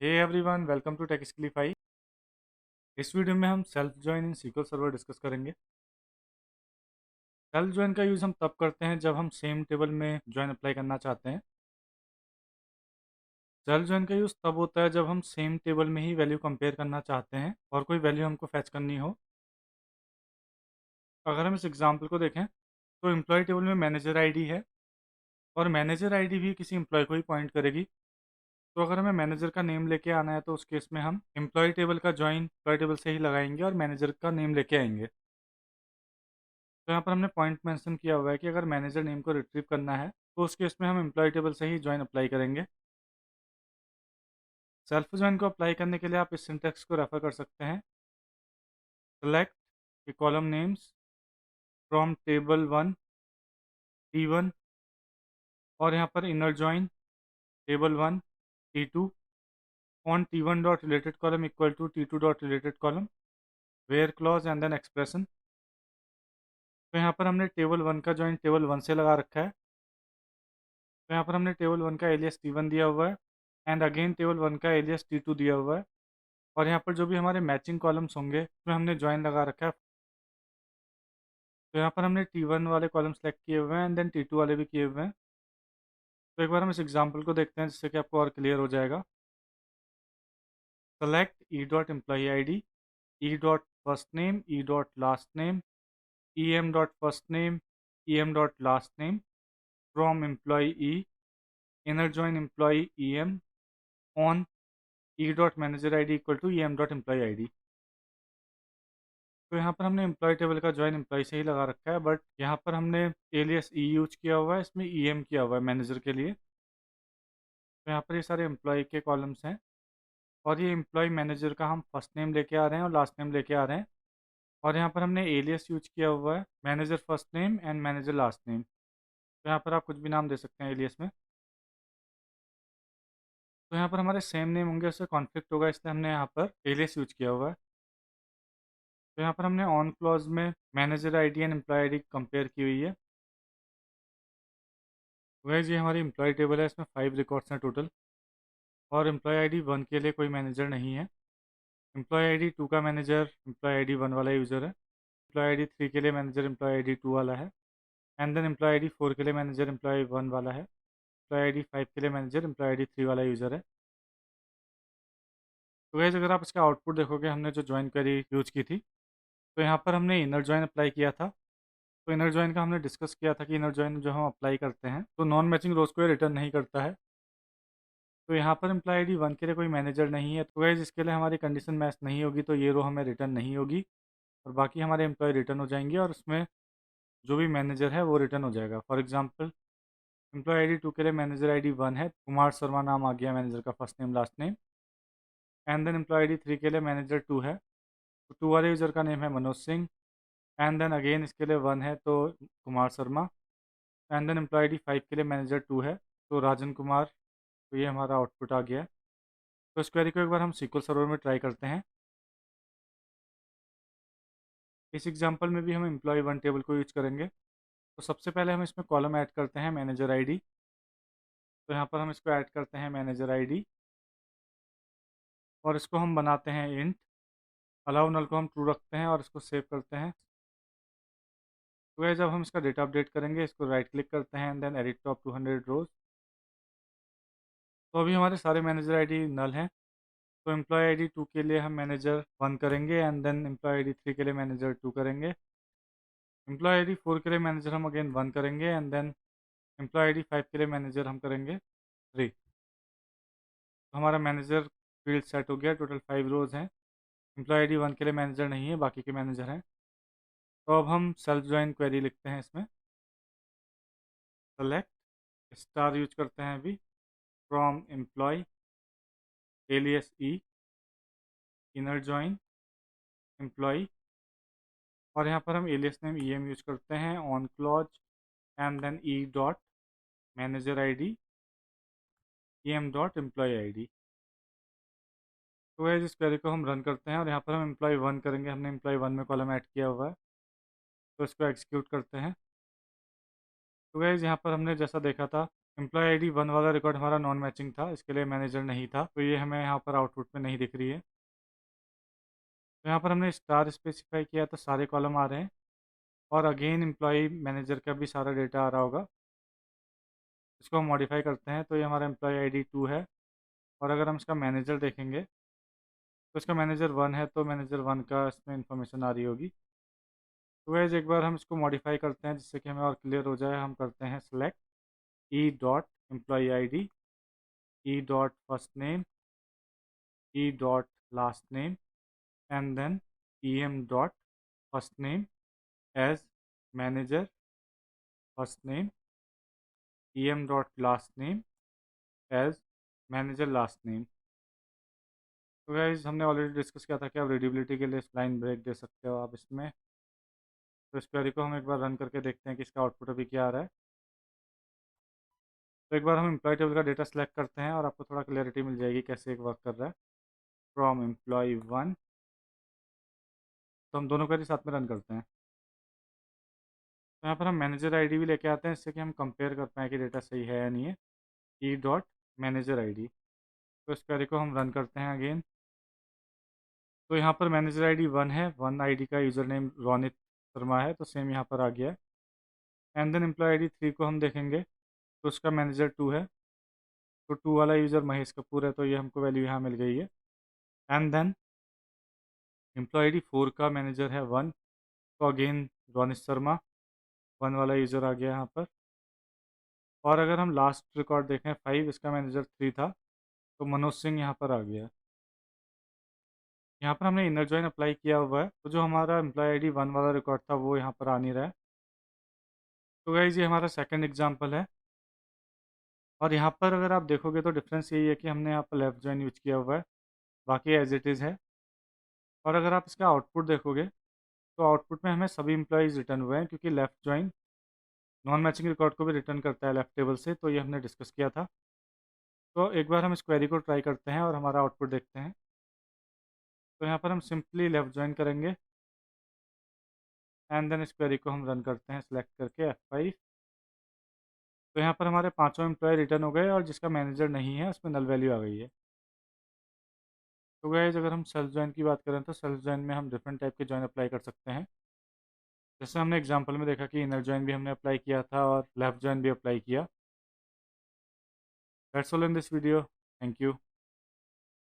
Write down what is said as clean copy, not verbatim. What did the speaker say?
Hey everyone, welcome to Techsclify. इस video में हम self join in SQL server discuss करेंगे। सेल्फ ज्वाइन का यूज़ हम तब करते हैं जब हम सेम टेबल में ज्वाइन अप्लाई करना चाहते हैं। सेल्फ ज्वाइन का यूज़ तब होता है जब हम सेम टेबल में ही वैल्यू कंपेयर करना चाहते हैं और कोई वैल्यू हमको फैच करनी हो। अगर हम इस एग्जाम्पल को देखें तो एम्प्लॉय टेबल में मैनेजर आईडी है और मैनेजर आईडी भी किसी एम्प्लॉय को ही पॉइंट करेगी। तो अगर हमें मैनेजर का नेम लेके आना है तो उस केस में हम एम्प्लॉय टेबल का ज्वाइन एम्प्लॉय टेबल से ही लगाएंगे और मैनेजर का नेम लेके आएंगे। तो यहाँ पर हमने पॉइंट मेंशन किया हुआ है कि अगर मैनेजर नेम को रिट्रीव करना है तो उस केस में हम एम्प्लॉय टेबल से ही ज्वाइन अप्लाई करेंगे। सेल्फ ज्वाइन को अप्लाई करने के लिए आप इस सिंटेक्स को रेफर कर सकते हैं। Select column names from table 1 T1 और यहाँ पर inner join table 1 T2 on T1 dot related column equal to T2 dot related column where clause and then expression. तो यहाँ पर हमने टेबल 1 का ज्वाइन टेबल 1 से लगा रखा है। तो यहाँ पर हमने टेबल 1 का एलियस T1 दिया हुआ है एंड अगेन टेबल 1 का एलियस T2 दिया हुआ है और यहाँ पर जो भी हमारे मैचिंग कॉलम्स होंगे उसमें हमने ज्वाइन लगा रखा है। तो यहाँ पर हमने T1 वाले कॉलम सेलेक्ट किए हुए हैं एंड देन T2 वाले भी किए हुए हैं। तो एक बार हम इस एग्जांपल को देखते हैं जिससे कि आपको और क्लियर हो जाएगा। Select E dot employee I D, E dot first name, E dot last name, E M dot first name, E M dot last name from employee E, inner join employee E M on E dot manager I D equal to E M dot employee I D. तो यहाँ पर हमने employee table का join employee से ही लगा रखा है, बट यहाँ पर हमने एलियस ई यूज किया हुआ है, इसमें ई एम किया हुआ है मैनेजर के लिए। तो यहाँ पर ये सारे एम्प्लॉय के कॉलम्स हैं और ये एम्प्लॉय मैनेजर का हम फर्स्ट नेम लेके आ रहे हैं और लास्ट नेम लेके आ रहे हैं। और यहाँ पर हमने एलियस यूज किया हुआ है manager first name and manager last name. तो यहाँ पर आप कुछ भी नाम दे सकते हैं एलियस में। तो यहाँ पर हमारे सेम नेम होंगे, उससे कॉन्फ्लिक्ट होगा, इसलिए हमने यहाँ पर एलियस यूज किया हुआ है। तो यहाँ पर हमने ऑन क्लॉज में manager I D and employee I D compare की हुई है। वैसे ये हमारी एम्प्लॉय टेबल है, इसमें 5 रिकॉर्ड्स हैं टोटल और एम्प्लॉय आईडी 1 के लिए कोई मैनेजर नहीं है। एम्प्लॉय आईडी 2 का मैनेजर एम्प्लॉय आईडी 1 वाला यूज़र है। एम्प्लॉय आईडी 3 के लिए मैनेजर एम्प्लॉय आईडी 2 वाला है एंड देन एम्प्लॉय आईडी 4 के लिए मैनेजर एम्प्लॉय 1 वाला है। एम्प्लॉय आईडी 5 के लिए मैनेजर एम्प्लॉय आईडी 3 वाला यूज़र है। तो वैसे अगर आप इसका आउटपुट देखोगे, हमने जो ज्वाइन क्वेरी यूज की थी तो यहाँ पर हमने इनर ज्वाइन अप्लाई किया था। तो इनर ज्वाइन का हमने डिस्कस किया था कि इनर ज्वाइन जो हम अप्लाई करते हैं तो नॉन मैचिंग रोज को रिटर्न नहीं करता है। तो यहाँ पर एम्प्लॉय आईडी 1 के लिए कोई मैनेजर नहीं है, तो गाइस इसके लिए हमारी कंडीशन मैच नहीं होगी, तो ये रो हमें रिटर्न नहीं होगी और बाकी हमारे एम्प्लॉय रिटर्न हो जाएंगे और उसमें जो भी मैनेजर है वो रिटर्न हो जाएगा। फॉर एग्जांपल एम्प्लॉय आईडी 2 के लिए मैनेजर आईडी 1 है, कुमार शर्मा नाम आ गया मैनेजर का first name last name. And then employee ID 3 के लिए मैनेजर 2 है, तो 2 वाले यूज़र का नेम है Manoj Singh. And then again इसके लिए 1 है तो Kumar Sharma. And then employee ID 5 के लिए मैनेजर 2 है तो राजन कुमार। तो ये हमारा आउटपुट आ गया है। तो इस क्वेरी को एक बार हम सीक्वल सर्वर में ट्राई करते हैं। इस एग्जांपल में भी हम एम्प्लॉय 1 टेबल को यूज करेंगे। तो सबसे पहले हम इसमें कॉलम ऐड करते हैं मैनेजर आईडी। तो यहाँ पर हम इसको ऐड करते हैं मैनेजर आईडी और इसको हम बनाते हैं इंट। अलाउ नल को हम ट्रू रखते हैं और इसको सेव करते हैं। तो ये जब हम इसका डेटा अपडेट करेंगे, इसको राइट क्लिक करते हैं एंड देन एडिट टॉप 200 रोज। तो अभी हमारे सारे मैनेजर आईडी नल हैं। तो एम्प्लॉय आईडी 2 के लिए हम मैनेजर 1 करेंगे एंड देन एम्प्लॉय आईडी 3 के लिए मैनेजर 2 करेंगे। एम्प्लॉय आईडी 4 के लिए मैनेजर हम अगेन 1 करेंगे एंड देन एम्प्लॉय आईडी 5 के लिए मैनेजर हम करेंगे 3। तो हमारा मैनेजर फील्ड सेट हो गया। टोटल 5 रोज हैं। एम्प्लॉय आईडी 1 के लिए मैनेजर नहीं है, बाकी के मैनेजर हैं। तो अब हम सेल्फ ज्वाइन क्वेरी लिखते हैं इसमें। सेलेक्ट स्टार यूज करते हैं अभी from employee alias E, inner join employee और यहाँ पर हम alias name E M use करते हैं on clause and then E dot manager I D E M dot employee I D. तो वह इस क्वेरी को हम रन करते हैं और यहाँ पर हम एम्प्लॉय 1 करेंगे। हमने एम्प्लॉय 1 में कॉलम ऐड किया हुआ है, तो इसको एग्जीक्यूट करते हैं। तो गाइज यहाँ पर हमने जैसा देखा था एम्प्लॉय आईडी 1 वाला रिकॉर्ड हमारा नॉन मैचिंग था, इसके लिए मैनेजर नहीं था, तो ये हमें यहाँ पर आउटपुट में नहीं दिख रही है। तो यहाँ पर हमने स्टार स्पेसिफाई किया तो सारे कॉलम आ रहे हैं, और अगेन एम्प्लॉय मैनेजर का भी सारा डेटा आ रहा होगा। इसको हम मॉडिफाई करते हैं, तो ये हमारा एम्प्लॉय आईडी 2 है, और अगर हम इसका मैनेजर देखेंगे तो इसका मैनेजर 1 है, तो मैनेजर 1 का इसमें इन्फॉर्मेशन आ रही होगी। तो वैसे एक बार हम इसको मॉडिफाई करते हैं जिससे कि हमें और क्लियर हो जाए। हम करते हैं select E dot employee I D, E dot first name, E dot last name, and then E M dot first name as manager first name, E M dot last name as manager last name. तो guys हमने already discuss किया था कि आप readability के लिए line break दे सकते हो आप इसमें। तो इस क्वेरी को हम एक बार रन करके देखते हैं कि इसका आउटपुट अभी क्या आ रहा है। तो एक बार हम एम्प्लॉय टेबल का डेटा सेलेक्ट करते हैं और आपको थोड़ा क्लियरिटी मिल जाएगी कैसे एक वर्क कर रहा है। फ्रॉम एम्प्लॉय 1, तो हम दोनों क्वेरी साथ में रन करते हैं। तो यहाँ पर हम मैनेजर आईडी भी लेके आते हैं, इससे कि हम कंपेयर कर पाएँ कि डेटा सही है या नहीं है। ई डॉट मैनेजर आईडी, तो इस क्वेरी को हम रन करते हैं अगेन। तो यहाँ पर मैनेजर आईडी 1 है, 1 आईडी का यूज़र नेम रोनित शर्मा है, तो सेम यहाँ पर आ गया है। एंड देन एम्प्लॉय आईडी 3 को हम देखेंगे तो उसका मैनेजर 2 है, तो 2 वाला यूज़र महेश कपूर है, तो ये हमको वैल्यू यहाँ मिल गई है। एंड देन एम्प्लॉय आईडी 4 का मैनेजर है 1, तो अगेन रोनित शर्मा 1 वाला यूज़र आ गया यहाँ पर। और अगर हम लास्ट रिकॉर्ड देखें 5, इसका मैनेजर 3 था, तो मनोज सिंह यहाँ पर आ गया। यहाँ पर हमने इनर जॉइन अप्लाई किया हुआ है, तो जो हमारा एम्प्लॉय आईडी 1 वाला रिकॉर्ड था वो यहाँ पर आ नहीं रहा है। तो गाइज ये हमारा सेकंड एग्जांपल है, और यहाँ पर अगर आप देखोगे तो डिफरेंस यही है कि हमने यहाँ पर लेफ़्ट जॉइन यूज किया हुआ है, बाकी एज इट इज़ है। और अगर आप इसका आउटपुट देखोगे तो आउटपुट में हमें सभी एम्प्लॉयज़ रिटर्न हुए हैं, क्योंकि left join non matching record को भी रिटर्न करता है लेफ़्ट टेबल से, तो ये हमने डिस्कस किया था। तो एक बार हम इस क्वेरी को ट्राई करते हैं और हमारा आउटपुट देखते हैं। तो यहाँ पर हम सिंपली लेफ़्ट जॉइन करेंगे, एंड देन इस क्वेरी को हम रन करते हैं सेलेक्ट करके F5। तो यहाँ पर हमारे पांचों एम्प्लॉय रिटर्न हो गए, और जिसका मैनेजर नहीं है उसमें नल वैल्यू आ गई है। तो गाइस अगर हम सेल्फ जॉइन की बात करें तो सेल्फ जॉइन में हम डिफरेंट टाइप के जॉइन अप्लाई कर सकते हैं। जैसे हमने एग्जांपल में देखा कि इनर जॉइन भी हमने अप्लाई किया था और लेफ्ट जॉइन भी अप्लाई किया। That's all in this video. Thank you.